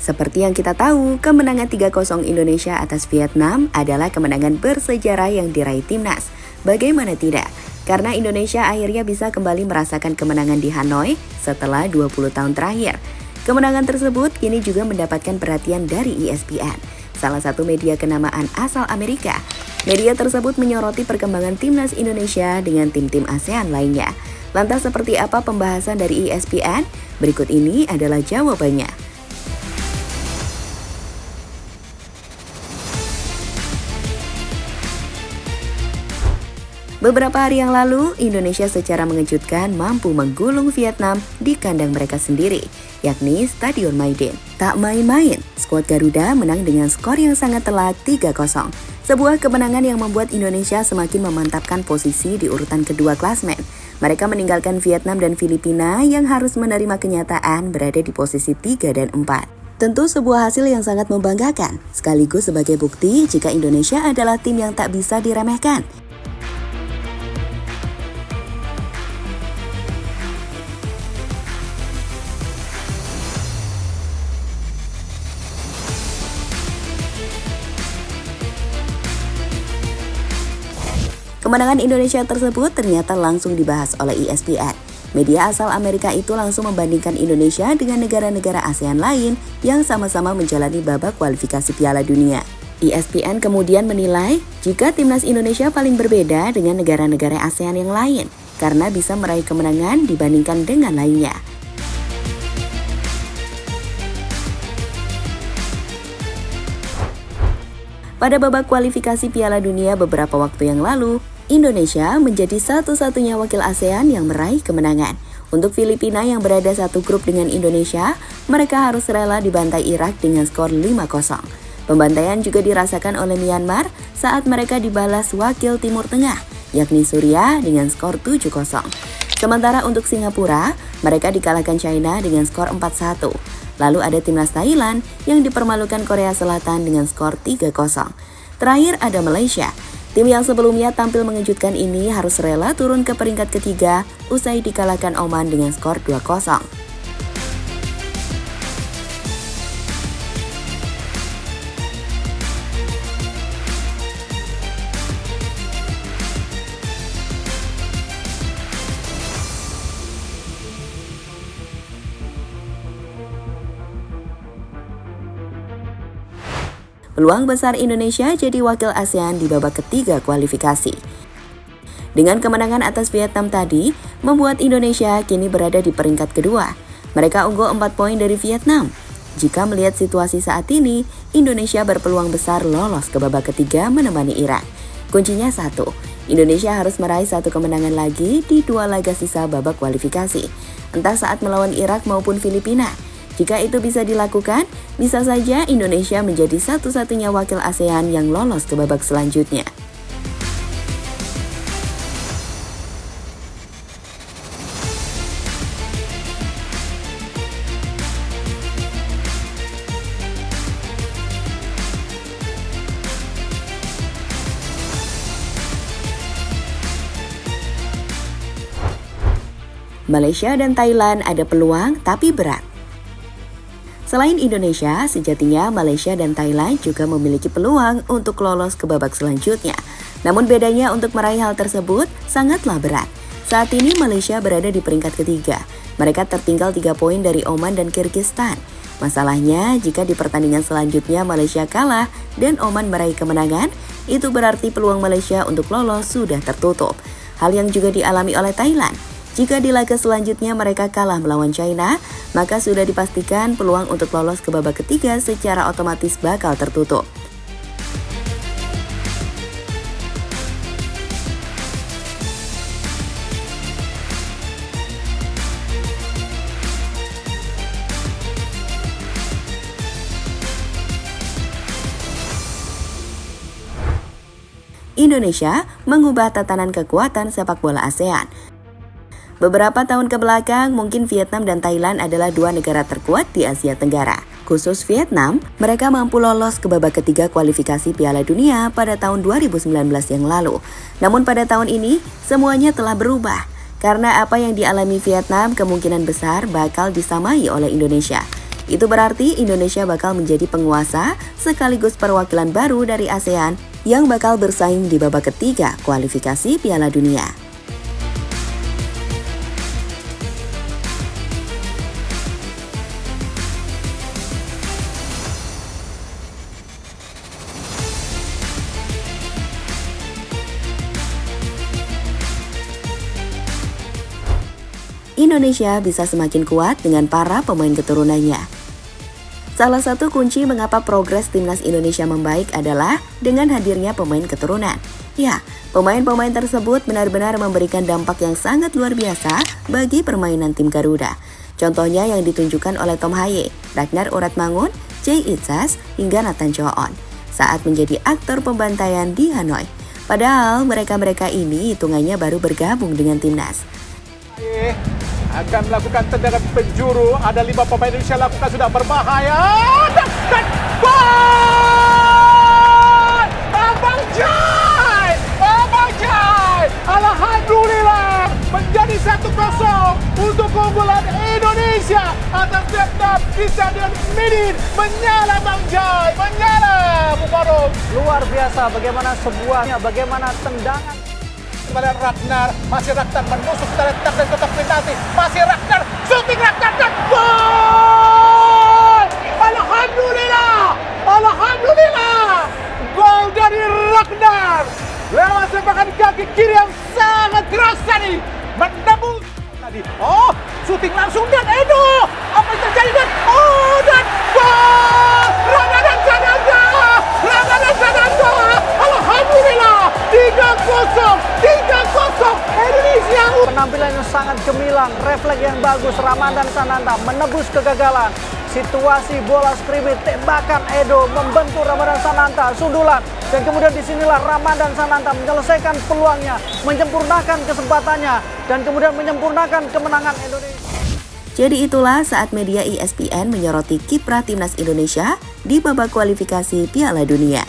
Seperti yang kita tahu, kemenangan 3-0 Indonesia atas Vietnam adalah kemenangan bersejarah yang diraih timnas. Bagaimana tidak? Karena Indonesia akhirnya bisa kembali merasakan kemenangan di Hanoi setelah 20 tahun terakhir. Kemenangan tersebut kini juga mendapatkan perhatian dari ESPN, salah satu media kenamaan asal Amerika. Media tersebut menyoroti perkembangan timnas Indonesia dengan tim-tim ASEAN lainnya. Lantas seperti apa pembahasan dari ESPN? Berikut ini adalah jawabannya. Beberapa hari yang lalu, Indonesia secara mengejutkan mampu menggulung Vietnam di kandang mereka sendiri, yakni Stadion Maidin. Tak main-main, skuad Garuda menang dengan skor yang sangat telak 3-0. Sebuah kemenangan yang membuat Indonesia semakin memantapkan posisi di urutan kedua klasmen. Mereka meninggalkan Vietnam dan Filipina yang harus menerima kenyataan berada di posisi 3 dan 4. Tentu sebuah hasil yang sangat membanggakan, sekaligus sebagai bukti jika Indonesia adalah tim yang tak bisa diremehkan. Kemenangan Indonesia tersebut ternyata langsung dibahas oleh ESPN. Media asal Amerika itu langsung membandingkan Indonesia dengan negara-negara ASEAN lain yang sama-sama menjalani babak kualifikasi Piala Dunia. ESPN kemudian menilai jika timnas Indonesia paling berbeda dengan negara-negara ASEAN yang lain karena bisa meraih kemenangan dibandingkan dengan lainnya. Pada babak kualifikasi Piala Dunia beberapa waktu yang lalu, Indonesia menjadi satu-satunya wakil ASEAN yang meraih kemenangan. Untuk Filipina yang berada satu grup dengan Indonesia, mereka harus rela dibantai Irak dengan skor 5-0. Pembantaian juga dirasakan oleh Myanmar saat mereka dibalas wakil Timur Tengah, yakni Suriah dengan skor 7-0. Sementara untuk Singapura, mereka dikalahkan China dengan skor 4-1. Lalu ada timnas Thailand yang dipermalukan Korea Selatan dengan skor 3-0. Terakhir ada Malaysia. Tim yang sebelumnya tampil mengejutkan ini harus rela turun ke peringkat ketiga usai dikalahkan Oman dengan skor 2-0. Peluang besar Indonesia jadi wakil ASEAN di babak ketiga kualifikasi. Dengan kemenangan atas Vietnam tadi, membuat Indonesia kini berada di peringkat kedua. Mereka unggul 4 poin dari Vietnam. Jika melihat situasi saat ini, Indonesia berpeluang besar lolos ke babak ketiga menemani Irak. Kuncinya satu, Indonesia harus meraih satu kemenangan lagi di 2 laga sisa babak kualifikasi, entah saat melawan Irak maupun Filipina. Jika itu bisa dilakukan, bisa saja Indonesia menjadi satu-satunya wakil ASEAN yang lolos ke babak selanjutnya. Malaysia dan Thailand ada peluang tapi berat. Selain Indonesia, sejatinya Malaysia dan Thailand juga memiliki peluang untuk lolos ke babak selanjutnya. Namun bedanya untuk meraih hal tersebut sangatlah berat. Saat ini Malaysia berada di peringkat ketiga. Mereka tertinggal 3 poin dari Oman dan Kyrgyzstan. Masalahnya, jika di pertandingan selanjutnya Malaysia kalah dan Oman meraih kemenangan, itu berarti peluang Malaysia untuk lolos sudah tertutup. Hal yang juga dialami oleh Thailand. Jika di laga selanjutnya mereka kalah melawan China, maka sudah dipastikan peluang untuk lolos ke babak ketiga secara otomatis bakal tertutup. Indonesia mengubah tatanan kekuatan sepak bola ASEAN. Beberapa tahun ke belakang, mungkin Vietnam dan Thailand adalah 2 negara terkuat di Asia Tenggara. Khusus Vietnam, mereka mampu lolos ke babak ketiga kualifikasi Piala Dunia pada tahun 2019 yang lalu. Namun pada tahun ini, semuanya telah berubah. Karena apa yang dialami Vietnam kemungkinan besar bakal disamai oleh Indonesia. Itu berarti Indonesia bakal menjadi penguasa sekaligus perwakilan baru dari ASEAN yang bakal bersaing di babak ketiga kualifikasi Piala Dunia. Indonesia bisa semakin kuat dengan para pemain keturunannya. Salah satu kunci mengapa progres timnas Indonesia membaik adalah dengan hadirnya pemain keturunan. Ya, pemain-pemain tersebut benar-benar memberikan dampak yang sangat luar biasa bagi permainan tim Garuda. Contohnya yang ditunjukkan oleh Tom Haye, Ragnar Uratmangun, Jay Itzas, hingga Nathan Choon saat menjadi aktor pembantaian di Hanoi. Padahal mereka-mereka ini hitungannya baru bergabung dengan timnas. Akan melakukan tendangan penjuru. Ada 5 pemain Indonesia lakukan, sudah berbahaya. Dan gol! Abang Jai! Abang Jai! Alhamdulillah menjadi 1-0 untuk keunggulan Indonesia atas Vietnam di Stadion Midin. Menyala Bang Jai, menyala Bukarong. Luar biasa bagaimana tendangan. Kepada Ragnar, masih Ragnar menusuk terletak dan kotak penalti, masih Ragnar, shooting Ragnar dan gol! Alhamdulillah, alhamdulillah, gol dari Ragnar lewat sepakan kaki kiri yang sangat keras tadi, menembus tadi. Oh, shooting langsung dan Edo, apa yang terjadi dan dan gol! Ragnar dan Sananta, Ragnar dan Sananta, alhamdulillah 3-0 Indonesia. Penampilan yang sangat gemilang, refleks yang bagus, Ramadan Sananta menebus kegagalan. Situasi bola skrimmit, tembakan Edo membentur Ramadan Sananta, sundulan. Dan kemudian disinilah Ramadan Sananta menyelesaikan peluangnya, menyempurnakan kesempatannya, dan kemudian menyempurnakan kemenangan Indonesia. Jadi itulah saat media ESPN menyoroti kiprah timnas Indonesia di babak kualifikasi Piala Dunia.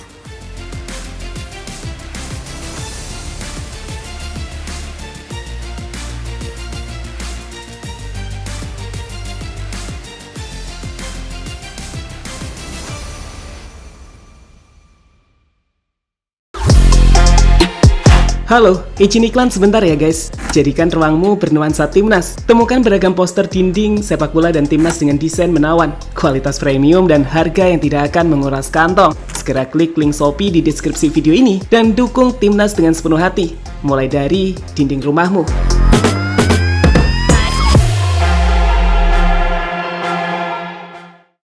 Halo, izin iklan sebentar ya guys. Jadikan ruangmu bernuansa timnas. Temukan beragam poster dinding, sepak bola dan timnas dengan desain menawan, kualitas premium dan harga yang tidak akan menguras kantong. Segera klik link Shopee di deskripsi video ini dan dukung timnas dengan sepenuh hati. Mulai dari dinding rumahmu.